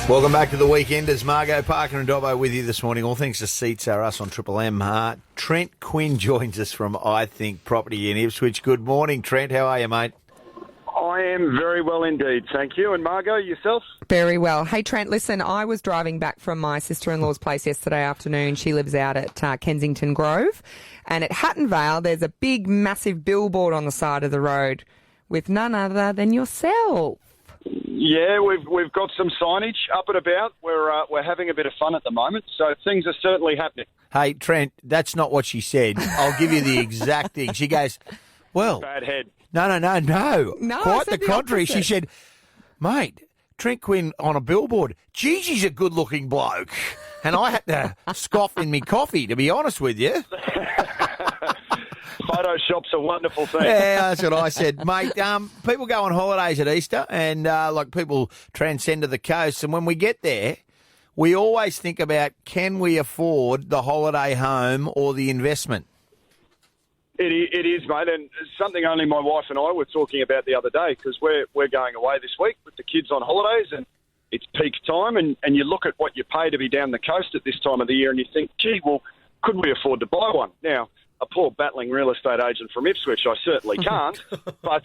Welcome back to the Weekenders. Margot, Parker and Dobbo with you this morning. All things to seats are us on Triple M. Trent Quinn joins us from iThink Property in Ipswich. Good morning, Trent. How are you, mate? I am very well indeed, thank you. And Margot, yourself? Very well. Hey, Trent, listen, I was driving back from my sister-in-law's place yesterday afternoon. She lives out at Kensington Grove. And at Hatton Vale, there's a big, massive billboard on the side of the road with none other than yourself. Yeah, we've got some signage up and about. We're having a bit of fun at the moment, so things are certainly happening. Hey, Trent, that's not what she said. I'll give you the exact thing. She goes, well... Bad head. No. No, Quite the contrary. opposite. She said, mate, Trent Quinn on a billboard. Geez, he's a good-looking bloke. And I had to scoff in me coffee, to be honest with you. Photoshop's a wonderful thing. Yeah, that's what I said. Mate, people go on holidays at Easter and, people transcend to the coast. And when we get there, we always think about, can we afford the holiday home or the investment? It is, mate, and it's something only my wife and I were talking about the other day because we're going away this week with the kids on holidays and it's peak time and you look at what you pay to be down the coast at this time of the year and you think, gee, well, could we afford to buy one? Now, a poor battling real estate agent from Ipswich, I certainly can't, but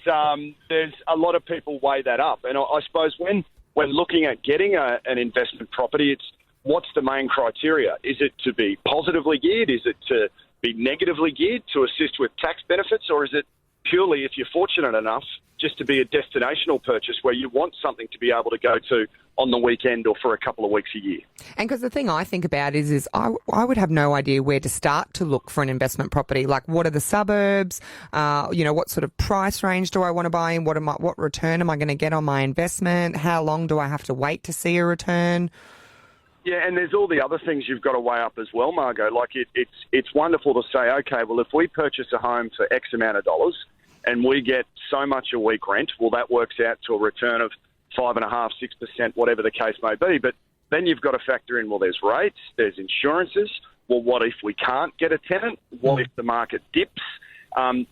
there's a lot of people weigh that up. And I suppose when looking at getting an investment property, it's what's the main criteria? Is it to be positively geared? Is it to be negatively geared to assist with tax benefits? Or is it purely, if you're fortunate enough, just to be a destinational purchase where you want something to be able to go to on the weekend or for a couple of weeks a year? And because the thing I think about is I would have no idea where to start to look for an investment property. Like, what are the suburbs? What sort of price range do I want to buy in? What return am I going to get on my investment? How long do I have to wait to see a return? Yeah, and there's all the other things you've got to weigh up as well, Margot. Like, it's wonderful to say, okay, well, if we purchase a home for X amount of dollars and we get so much a week rent, well, that works out to a return of 5.5%, 6%, whatever the case may be. But then you've got to factor in, well, there's rates, there's insurances. Well, what if we can't get a tenant? What if the market dips?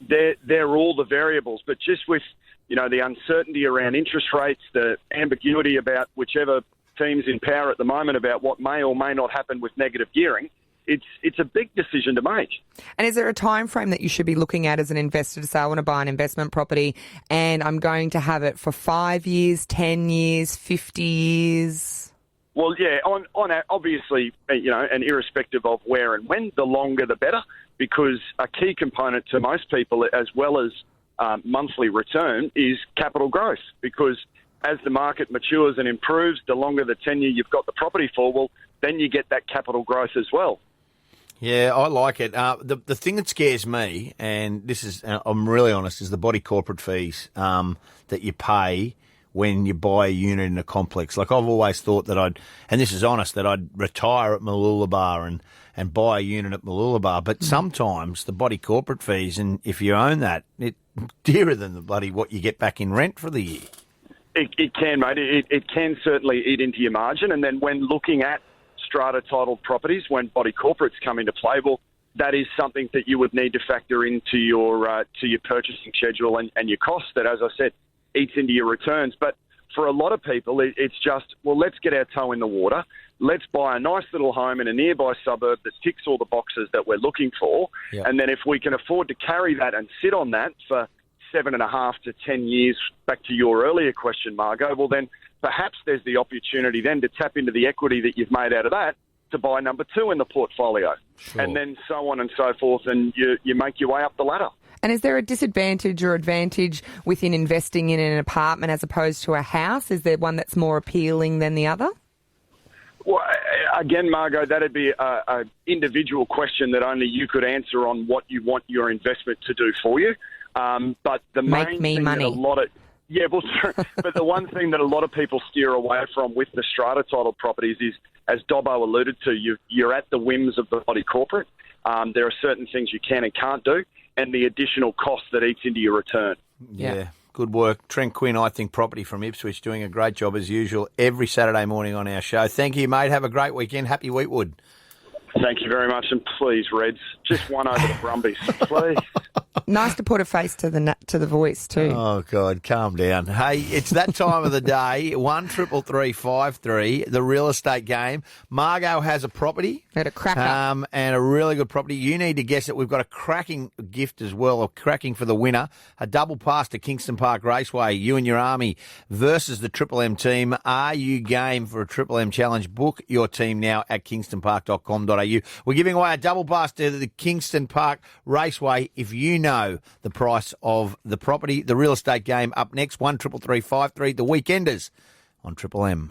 They're all the variables. But just with, the uncertainty around interest rates, the ambiguity about whichever teams in power at the moment about what may or may not happen with negative gearing, it's a big decision to make. And is there a time frame that you should be looking at as an investor to say, I want to buy an investment property and I'm going to have it for 5 years, 10 years, 50 years? Well, yeah, on obviously, and irrespective of where and when, the longer the better, because a key component to most people, as well as monthly return, is capital growth, because as the market matures and improves, the longer the tenure you've got the property for, well, then you get that capital growth as well. Yeah, I like it. The thing that scares me, and this is, I'm really honest, is the body corporate fees that you pay when you buy a unit in a complex. Like, I've always thought that and this is honest, that I'd retire at Mooloolaba and buy a unit at Mooloolaba. But sometimes the body corporate fees, and if you own that, it's dearer than the bloody what you get back in rent for the year. It can, mate. It can certainly eat into your margin. And then when looking at strata-titled properties, when body corporates come into play, well, that is something that you would need to factor into your purchasing schedule and your costs that, as I said, eats into your returns. But for a lot of people, it's just, well, let's get our toe in the water. Let's buy a nice little home in a nearby suburb that ticks all the boxes that we're looking for. Yep. And then if we can afford to carry that and sit on that for 7.5 to 10 years, back to your earlier question, Margot, well, then perhaps there's the opportunity then to tap into the equity that you've made out of that to buy number two in the portfolio. Sure. And then so on and so forth, and you make your way up the ladder. And is there a disadvantage or advantage within investing in an apartment as opposed to a house? Is there one that's more appealing than the other? Well, again, Margot, that'd be an individual question that only you could answer on what you want your investment to do for you. But the main thing money. But the one thing that a lot of people steer away from with the strata title properties is, as Dobbo alluded to, you're at the whims of the body corporate. There are certain things you can and can't do, and the additional cost that eats into your return. Yeah. Good work. Trent Quinn, iThink Property from Ipswich, doing a great job as usual every Saturday morning on our show. Thank you, mate. Have a great weekend. Happy Wheatwood. Thank you very much. And please, Reds, just one over the Brumbies, please. Nice to put a face to the voice too. Oh, God, calm down. Hey, it's that time of the day, 133353, the real estate game. Margot has a property. Had a cracker. And a really good property. You need to guess it. We've got a cracking gift as well, or cracking for the winner. A double pass to Kingston Park Raceway. You and your army versus the Triple M team. Are you game for a Triple M challenge? Book your team now at kingstonpark.com.au. We're giving away a double pass to the Kingston Park Raceway if you know the price of the property. The real estate game up next, 133353, the Weekenders on Triple M.